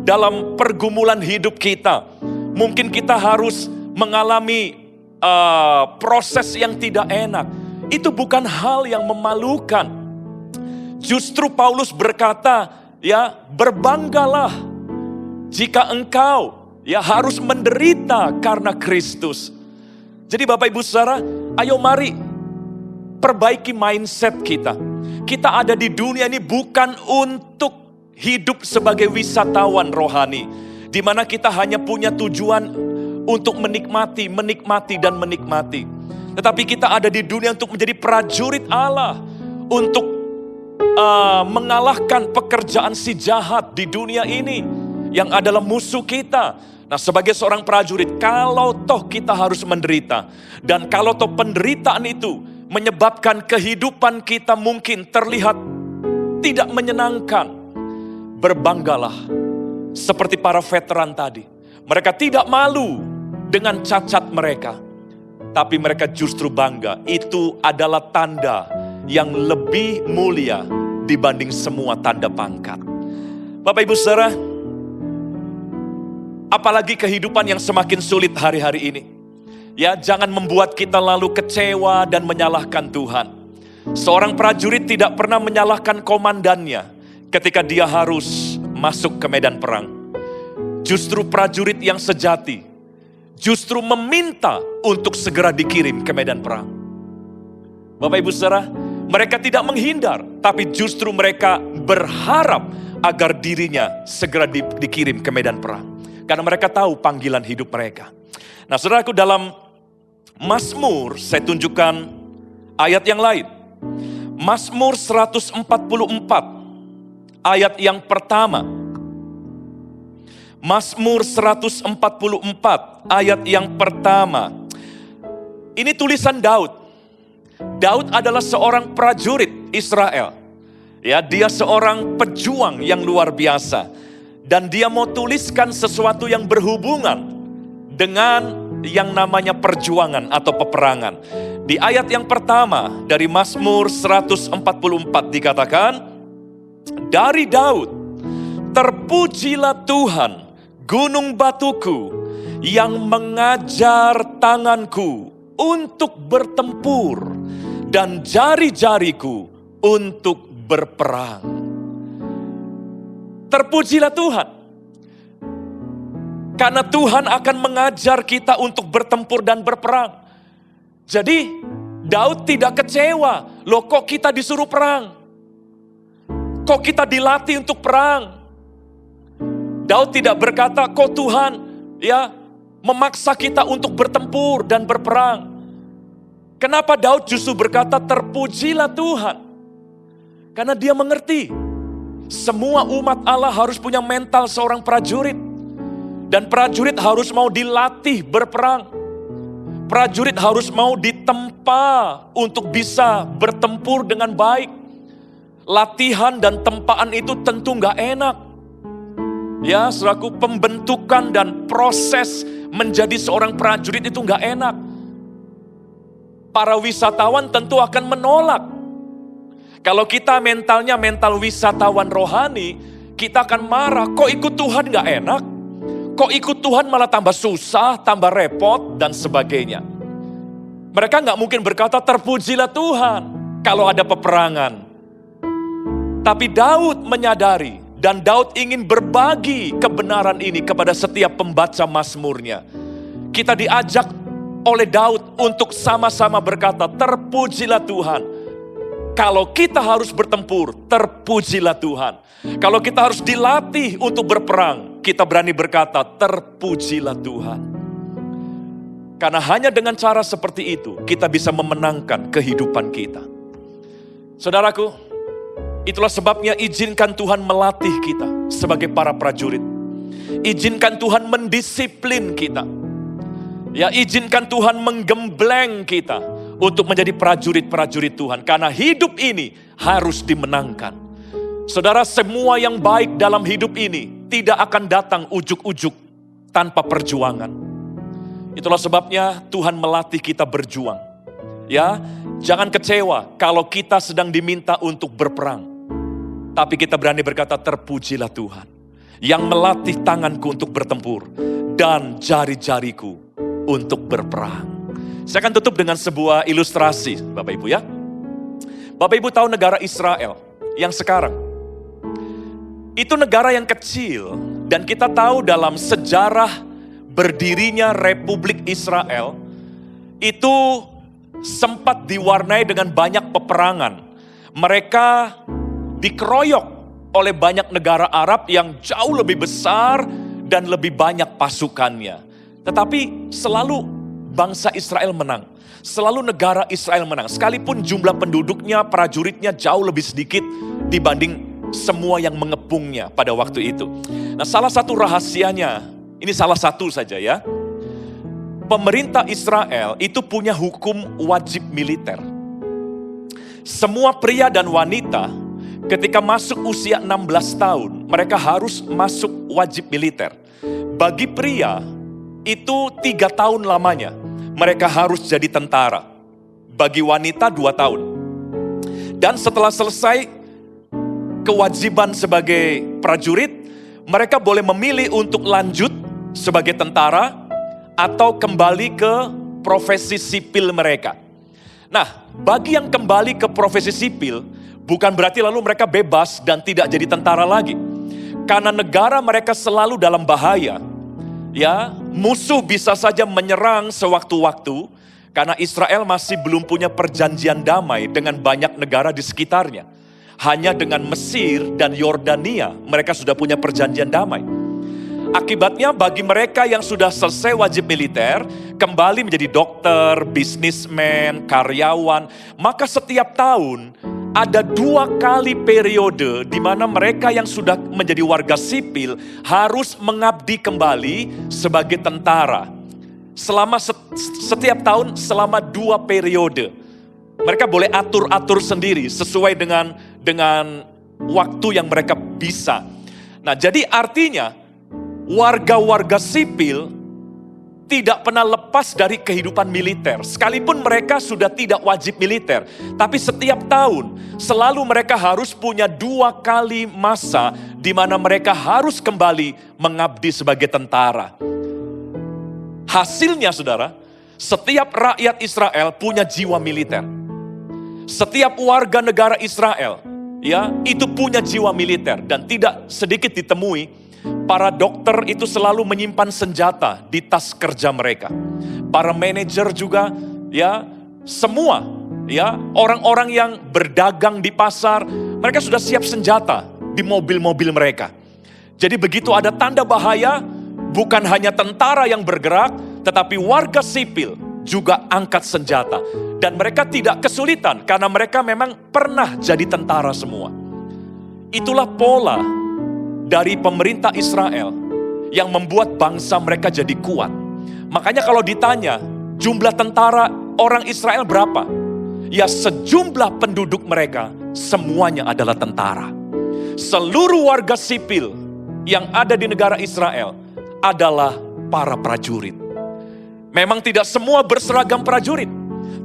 dalam pergumulan hidup kita, mungkin kita harus mengalami proses yang tidak enak. Itu bukan hal yang memalukan. Justru Paulus berkata, ya, berbanggalah jika engkau ya harus menderita karena Kristus. Jadi Bapak Ibu Saudara, ayo mari perbaiki mindset kita. Kita ada di dunia ini bukan untuk hidup sebagai wisatawan rohani, di mana kita hanya punya tujuan untuk menikmati dan menikmati. Tetapi kita ada di dunia untuk menjadi prajurit Allah, untuk mengalahkan pekerjaan si jahat di dunia ini yang adalah musuh kita. Nah, sebagai seorang prajurit, kalau toh kita harus menderita, dan kalau toh penderitaan itu menyebabkan kehidupan kita mungkin terlihat tidak menyenangkan, berbanggalah seperti para veteran tadi. Mereka tidak malu dengan cacat mereka, tapi mereka justru bangga. Itu adalah tanda yang lebih mulia dibanding semua tanda pangkat. Bapak Ibu Saudara, apalagi kehidupan yang semakin sulit hari-hari ini. Ya, jangan membuat kita lalu kecewa dan menyalahkan Tuhan. Seorang prajurit tidak pernah menyalahkan komandannya ketika dia harus masuk ke medan perang. Justru prajurit yang sejati justru meminta untuk segera dikirim ke medan perang. Bapak Ibu Saudara, mereka tidak menghindar, tapi justru mereka berharap agar dirinya segera dikirim ke medan perang. Karena mereka tahu panggilan hidup mereka. Nah, saudaraku, dalam Mazmur, saya tunjukkan ayat yang lain. Mazmur 144, ayat yang pertama. Mazmur 144, ayat yang pertama. Ini tulisan Daud. Daud adalah seorang prajurit Israel. Ya, dia seorang pejuang yang luar biasa. Dan dia mau tuliskan sesuatu yang berhubungan dengan yang namanya perjuangan atau peperangan. Di ayat yang pertama dari Mazmur 144 dikatakan, dari Daud, terpujilah Tuhan, gunung batuku, yang mengajar tanganku untuk bertempur, dan jari-jariku untuk berperang. Terpujilah Tuhan. Karena Tuhan akan mengajar kita untuk bertempur dan berperang. Jadi Daud tidak kecewa. Loh, kok kita disuruh perang? Kok kita dilatih untuk perang? Daud tidak berkata, kok Tuhan ya memaksa kita untuk bertempur dan berperang. Kenapa Daud justru berkata terpujilah Tuhan? Karena dia mengerti semua umat Allah harus punya mental seorang prajurit. Dan prajurit harus mau dilatih berperang. Prajurit harus mau ditempa untuk bisa bertempur dengan baik. Latihan dan tempaan itu tentu gak enak. Ya, selaku pembentukan dan proses menjadi seorang prajurit itu gak enak. Para wisatawan tentu akan menolak. Kalau kita mentalnya mental wisatawan rohani, kita akan marah. Kok ikut Tuhan gak enak? Kok ikut Tuhan malah tambah susah, tambah repot, dan sebagainya. Mereka gak mungkin berkata terpujilah Tuhan kalau ada peperangan. Tapi Daud menyadari, dan Daud ingin berbagi kebenaran ini kepada setiap pembaca Mazmurnya. Kita diajak oleh Daud untuk sama-sama berkata terpujilah Tuhan. Kalau kita harus bertempur, terpujilah Tuhan. Kalau kita harus dilatih untuk berperang, kita berani berkata, terpujilah Tuhan. Karena hanya dengan cara seperti itu, kita bisa memenangkan kehidupan kita. Saudaraku, itulah sebabnya izinkan Tuhan melatih kita sebagai para prajurit. Izinkan Tuhan mendisiplin kita. Ya, izinkan Tuhan menggembleng kita untuk menjadi prajurit-prajurit Tuhan. Karena hidup ini harus dimenangkan. Saudara, semua yang baik dalam hidup ini tidak akan datang ujuk-ujuk tanpa perjuangan. Itulah sebabnya Tuhan melatih kita berjuang. Ya, jangan kecewa kalau kita sedang diminta untuk berperang. Tapi kita berani berkata terpujilah Tuhan yang melatih tanganku untuk bertempur dan jari-jariku untuk berperang. Saya akan tutup dengan sebuah ilustrasi, Bapak Ibu ya. Bapak Ibu tahu negara Israel yang sekarang. Itu negara yang kecil dan kita tahu dalam sejarah berdirinya Republik Israel itu sempat diwarnai dengan banyak peperangan. Mereka dikeroyok oleh banyak negara Arab yang jauh lebih besar dan lebih banyak pasukannya. Tetapi selalu bangsa Israel menang. Selalu negara Israel menang. Sekalipun jumlah penduduknya, prajuritnya jauh lebih sedikit dibanding semua yang mengepungnya pada waktu itu. Nah, salah satu rahasianya, ini salah satu saja ya. Pemerintah Israel itu punya hukum wajib militer. Semua pria dan wanita ketika masuk usia 16 tahun, mereka harus masuk wajib militer. Bagi pria, itu 3 tahun lamanya. Mereka harus jadi tentara. Bagi wanita 2 tahun. Dan setelah selesai kewajiban sebagai prajurit, mereka boleh memilih untuk lanjut sebagai tentara atau kembali ke profesi sipil mereka. Nah, bagi yang kembali ke profesi sipil, bukan berarti lalu mereka bebas dan tidak jadi tentara lagi. Karena negara mereka selalu dalam bahaya. Ya, musuh bisa saja menyerang sewaktu-waktu karena Israel masih belum punya perjanjian damai dengan banyak negara di sekitarnya. Hanya dengan Mesir dan Yordania mereka sudah punya perjanjian damai. Akibatnya bagi mereka yang sudah selesai wajib militer, kembali menjadi dokter, bisnismen, karyawan, maka setiap tahun ada 2 kali periode di mana mereka yang sudah menjadi warga sipil harus mengabdi kembali sebagai tentara. Selama setiap tahun selama 2 periode. Mereka boleh atur-atur sendiri sesuai dengan waktu yang mereka bisa. Nah, jadi artinya warga-warga sipil tidak pernah lepas dari kehidupan militer. Sekalipun mereka sudah tidak wajib militer. Tapi setiap tahun selalu mereka harus punya 2 kali masa di mana mereka harus kembali mengabdi sebagai tentara. Hasilnya saudara, setiap rakyat Israel punya jiwa militer. Setiap warga negara Israel, ya, itu punya jiwa militer. Dan tidak sedikit ditemui para dokter itu selalu menyimpan senjata di tas kerja mereka. Para manajer juga, ya, semua, ya, orang-orang yang berdagang di pasar, mereka sudah siap senjata di mobil-mobil mereka. Jadi begitu ada tanda bahaya, bukan hanya tentara yang bergerak, tetapi warga sipil juga angkat senjata. Dan mereka tidak kesulitan karena mereka memang pernah jadi tentara semua. Itulah pola dari pemerintah Israel yang membuat bangsa mereka jadi kuat. Makanya kalau ditanya jumlah tentara orang Israel berapa? Ya, sejumlah penduduk mereka semuanya adalah tentara. Seluruh warga sipil yang ada di negara Israel adalah para prajurit. Memang tidak semua berseragam prajurit,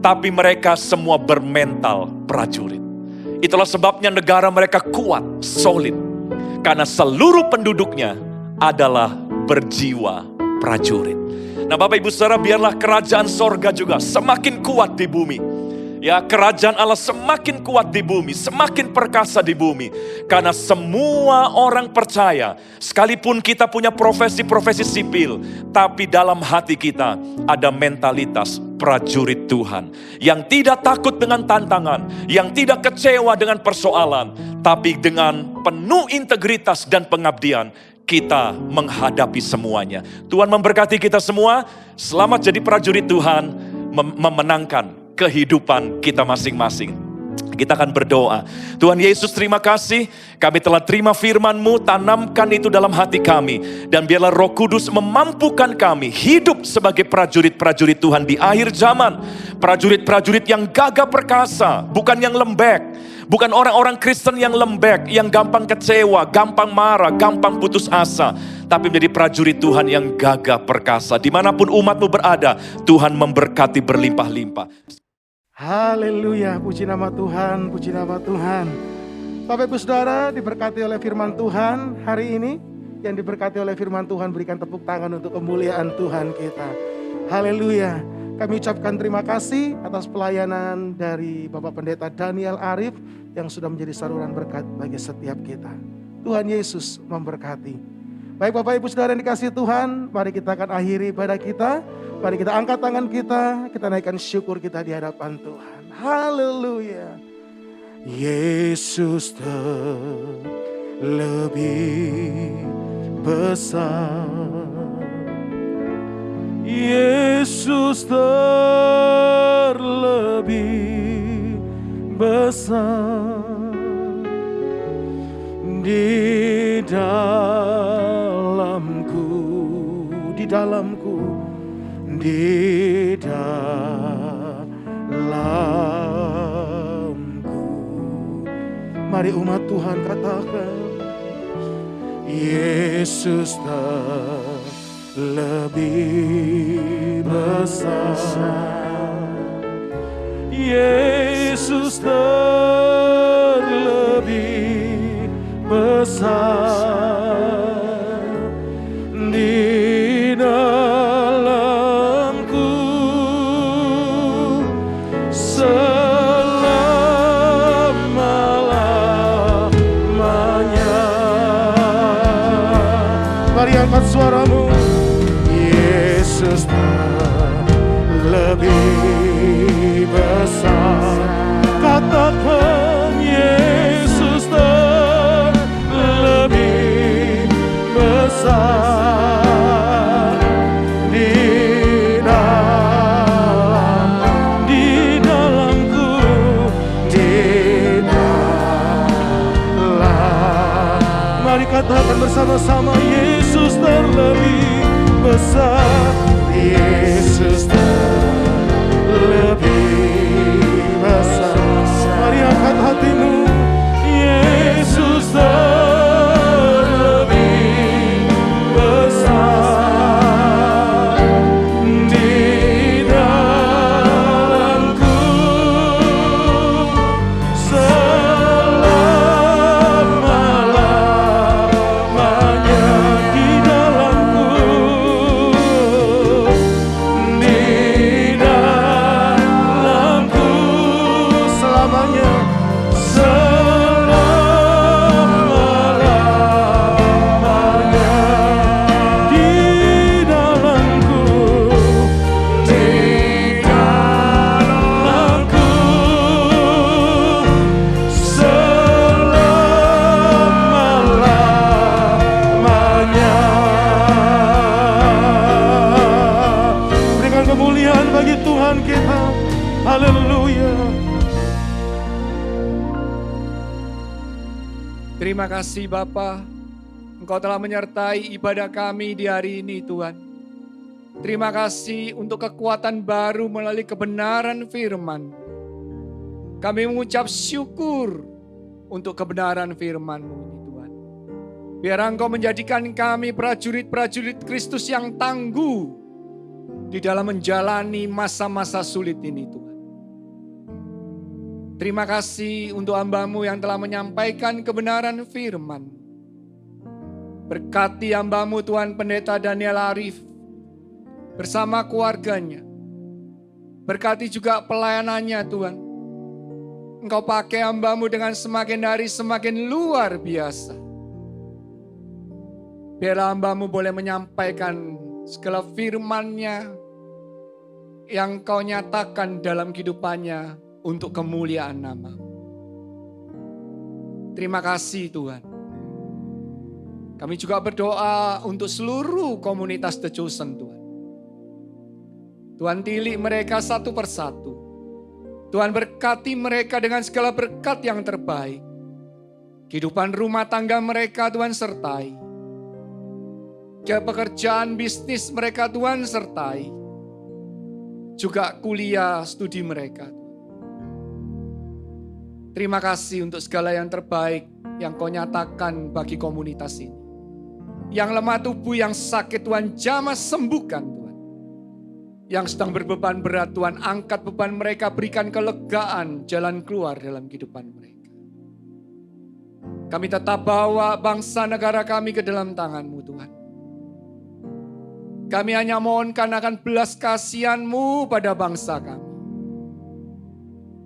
tapi mereka semua bermental prajurit. Itulah sebabnya negara mereka kuat, solid. Karena seluruh penduduknya adalah berjiwa prajurit. Nah, Bapak Ibu Saudara, biarlah kerajaan sorga juga semakin kuat di bumi. Ya, kerajaan Allah semakin kuat di bumi, semakin perkasa di bumi. Karena semua orang percaya, sekalipun kita punya profesi-profesi sipil, tapi dalam hati kita ada mentalitas prajurit Tuhan. Yang tidak takut dengan tantangan, yang tidak kecewa dengan persoalan, tapi dengan penuh integritas dan pengabdian, kita menghadapi semuanya. Tuhan memberkati kita semua, selamat jadi prajurit Tuhan, memenangkan kehidupan kita masing-masing. Kita akan berdoa. Tuhan Yesus, terima kasih. Kami telah terima firman-Mu, tanamkan itu dalam hati kami. Dan biarlah Roh Kudus memampukan kami hidup sebagai prajurit-prajurit Tuhan di akhir zaman. Prajurit-prajurit yang gagah perkasa, bukan yang lembek. Bukan orang-orang Kristen yang lembek, yang gampang kecewa, gampang marah, gampang putus asa. Tapi menjadi prajurit Tuhan yang gagah perkasa. Dimanapun umat-Mu berada, Tuhan memberkati berlimpah-limpah. Haleluya, puji nama Tuhan, puji nama Tuhan. Bapak Ibu Saudara, diberkati oleh firman Tuhan hari ini. Yang diberkati oleh firman Tuhan, berikan tepuk tangan untuk kemuliaan Tuhan kita. Haleluya. Kami ucapkan terima kasih atas pelayanan dari Bapak Pendeta Daniel Arif yang sudah menjadi saluran berkat bagi setiap kita. Tuhan Yesus memberkati. Baik Bapak Ibu Saudara yang dikasihi Tuhan, mari kita akan akhiri ibadah kita. Mari kita angkat tangan kita naikkan syukur kita di hadapan Tuhan. Haleluya. Yesus terlebih besar. Yesus terlebih besar. Di dalamku, di dalamku, di dalamku. Mari umat Tuhan katakan, Yesus terlebih besar. Yesus terlebih besar. Di dalamku, lebih besar. Katakan Yesus lebih besar di dalamku, di dalam. Mari katakan bersama-sama, Yesus terlebih besar, Yesus lebih besar. Mari angkat hatimu, Yesus lebih besar di dalamku, selama-lamanya di dalamku, di dalamku selamanya, selama-lamanya di dalamku, di dalamku selama-lamanya. Berikan kemuliaan bagi Tuhan kita. Haleluya. Terima kasih Bapa, Engkau telah menyertai ibadah kami di hari ini Tuhan. Terima kasih untuk kekuatan baru melalui kebenaran firman. Kami mengucap syukur untuk kebenaran firman-Mu ini Tuhan. Biar Engkau menjadikan kami prajurit-prajurit Kristus yang tangguh di dalam menjalani masa-masa sulit ini Tuhan. Terima kasih untuk hamba-Mu yang telah menyampaikan kebenaran firman. Berkati hamba-Mu Tuhan Pendeta Daniel Arif bersama keluarganya. Berkati juga pelayanannya Tuhan. Engkau pakai hamba-Mu dengan semakin hari semakin luar biasa. Biarlah hamba-Mu boleh menyampaikan segala firman-Nya yang Kau nyatakan dalam kehidupannya untuk kemuliaan nama-Mu. Terima kasih Tuhan. Kami juga berdoa untuk seluruh komunitas The Chosen Tuhan. Tuhan tilik mereka satu persatu. Tuhan berkati mereka dengan segala berkat yang terbaik. Kehidupan rumah tangga mereka Tuhan sertai. Pekerjaan bisnis mereka Tuhan sertai. Juga kuliah studi mereka. Terima kasih untuk segala yang terbaik yang Kau nyatakan bagi komunitas ini. Yang lemah tubuh, yang sakit Tuhan jamah sembuhkan Tuhan. Yang sedang berbeban berat Tuhan angkat beban mereka, berikan kelegaan jalan keluar dalam kehidupan mereka. Kami tetap bawa bangsa negara kami ke dalam tangan-Mu Tuhan. Kami hanya mohonkan akan belas kasihan-Mu pada bangsa kami.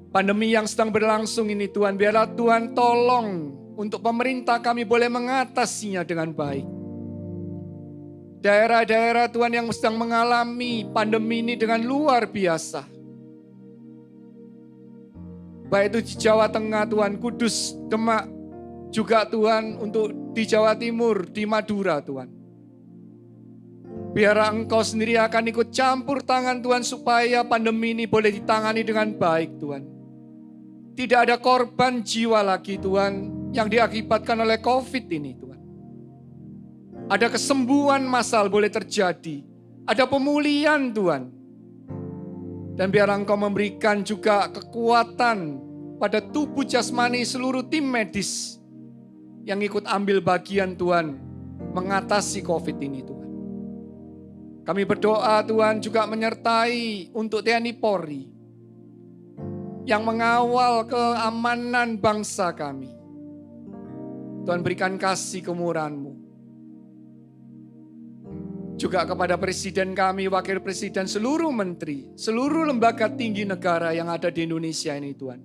Pandemi yang sedang berlangsung ini Tuhan, biarlah Tuhan tolong untuk pemerintah kami boleh mengatasinya dengan baik. Daerah-daerah Tuhan yang sedang mengalami pandemi ini dengan luar biasa. Baik itu di Jawa Tengah Tuhan, Kudus, Demak, juga Tuhan untuk di Jawa Timur, di Madura Tuhan. Biar Engkau sendiri akan ikut campur tangan Tuhan supaya pandemi ini boleh ditangani dengan baik Tuhan. Tidak ada korban jiwa lagi Tuhan yang diakibatkan oleh COVID ini Tuhan. Ada kesembuhan massal boleh terjadi. Ada pemulihan Tuhan. Dan biar Engkau memberikan juga kekuatan pada tubuh jasmani seluruh tim medis yang ikut ambil bagian Tuhan mengatasi COVID ini Tuhan. Kami berdoa Tuhan juga menyertai untuk TNI Polri yang mengawal keamanan bangsa kami. Tuhan berikan kasih kemurahan-Mu. Juga kepada Presiden kami, Wakil Presiden, seluruh menteri, seluruh lembaga tinggi negara yang ada di Indonesia ini Tuhan.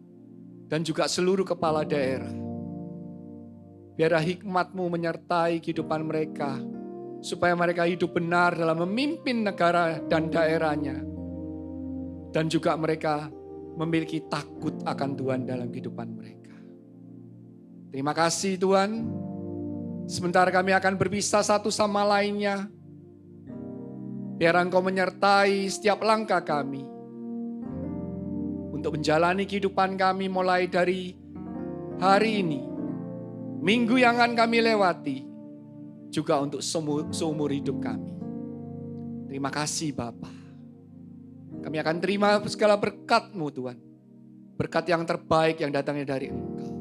Dan juga seluruh kepala daerah. Biarlah hikmat-Mu menyertai kehidupan mereka. Supaya mereka hidup benar dalam memimpin negara dan daerahnya. Dan juga mereka memiliki takut akan Tuhan dalam kehidupan mereka. Terima kasih Tuhan. Sebentar kami akan berpisah satu sama lainnya. Biar Engkau menyertai setiap langkah kami. Untuk menjalani kehidupan kami mulai dari hari ini. Minggu yang akan kami lewati. Juga untuk seumur hidup kami. Terima kasih Bapa. Kami akan terima segala berkat-Mu Tuhan. Berkat yang terbaik yang datangnya dari Engkau.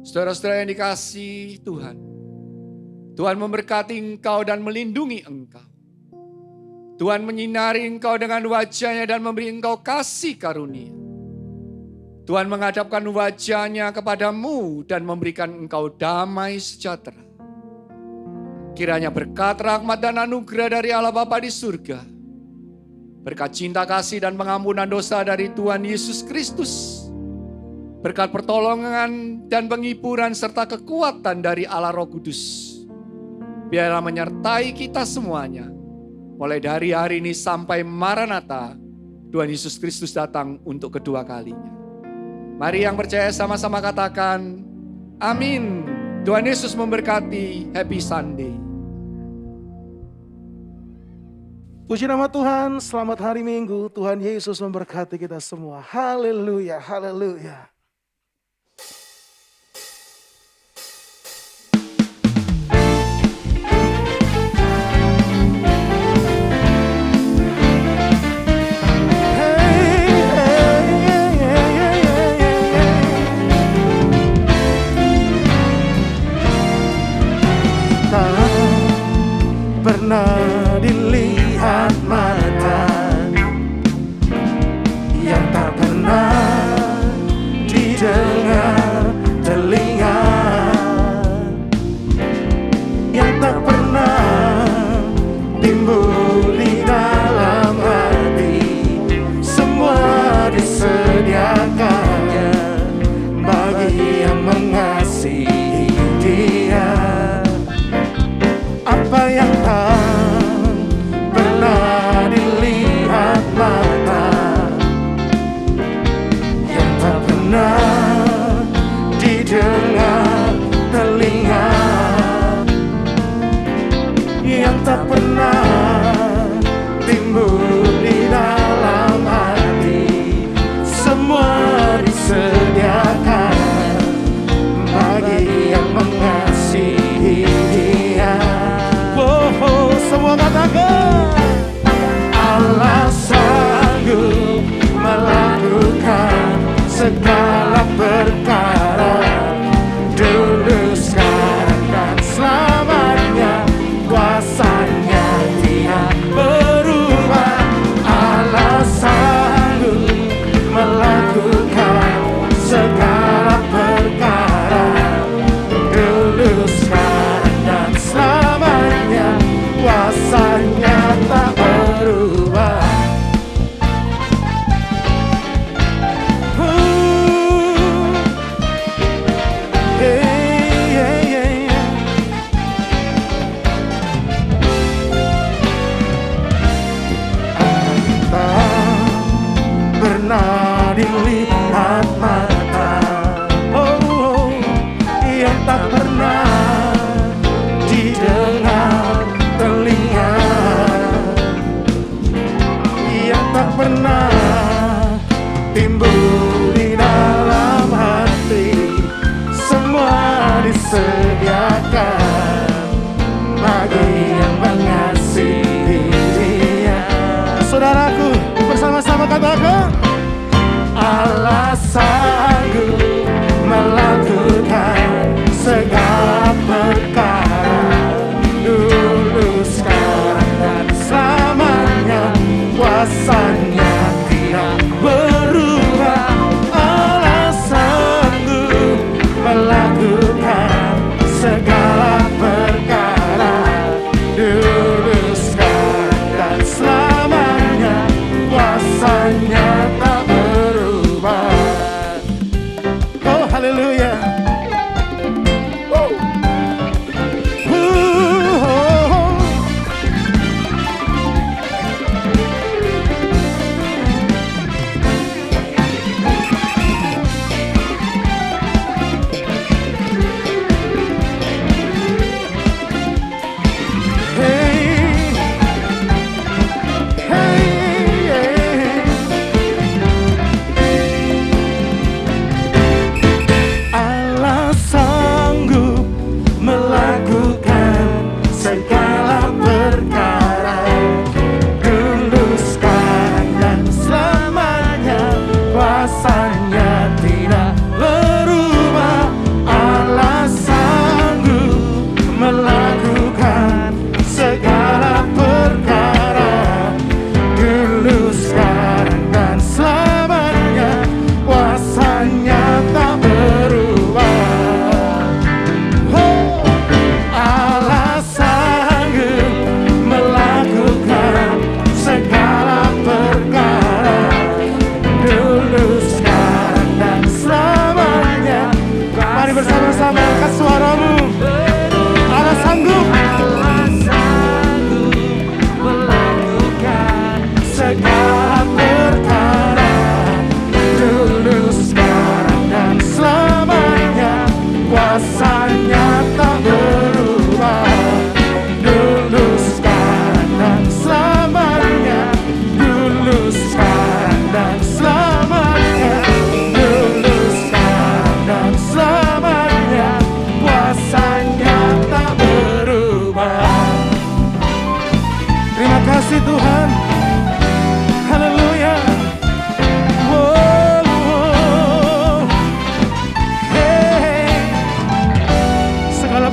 Saudara-saudara yang dikasihi Tuhan. Tuhan memberkati engkau dan melindungi engkau. Tuhan menyinari engkau dengan wajah-Nya dan memberi engkau kasih karunia. Tuhan menghadapkan wajah-Nya kepadamu dan memberikan engkau damai sejahtera. Kiranya berkat, rahmat dan anugerah dari Allah Bapa di surga. Berkat cinta kasih dan pengampunan dosa dari Tuhan Yesus Kristus. Berkat pertolongan dan penghiburan serta kekuatan dari Allah Roh Kudus. Biarlah menyertai kita semuanya. Mulai dari hari ini sampai Maranatha, Tuhan Yesus Kristus datang untuk kedua kalinya. Mari yang percaya sama-sama katakan, amin. Tuhan Yesus memberkati. Happy Sunday. Puji nama Tuhan, selamat hari Minggu. Tuhan Yesus memberkati kita semua. Haleluya, haleluya. Pernah dilihat mata yang tak pernah didengar telinga, yang tak pernah timbul di dalam hati, semua disediakannya bagi yang mengasihi Dia. Apa yang tak pernah dilihat mata, yang tak pernah didengar telinga, yang tak pernah timbul di dalam hati, semua disediakan bagi yang mengasihi Dia. Semua katakan, Allah sanggup melakukan segala perkara, dulu, sekarang, dan selamanya. Kuasa-Nya tidak berubah. Allah sanggup melakukan segala perkara, dulu, sekarang, dan selamanya. Kuasa-Nya tak berubah. Tak pernah dilihat mata, yang tak pernah didengar telinga, yang tak pernah timbul di dalam hati, semua disediakan bagi yang mengasihi Dia. Saudaraku, bersama-sama katakan, Allah sanggup melakukan segala perkara, dulu, sekarang, dan selamanya. Kuasa-Nya tidak berubah. Allah sanggup melakukan segala perkara, dulu, sekarang, dan selamanya. Kuasa-Nya tak berubah. Oh, haleluya.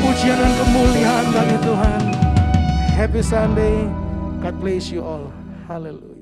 pujian dan kemuliaan bagi Tuhan. Happy Sunday. God bless you all. Hallelujah.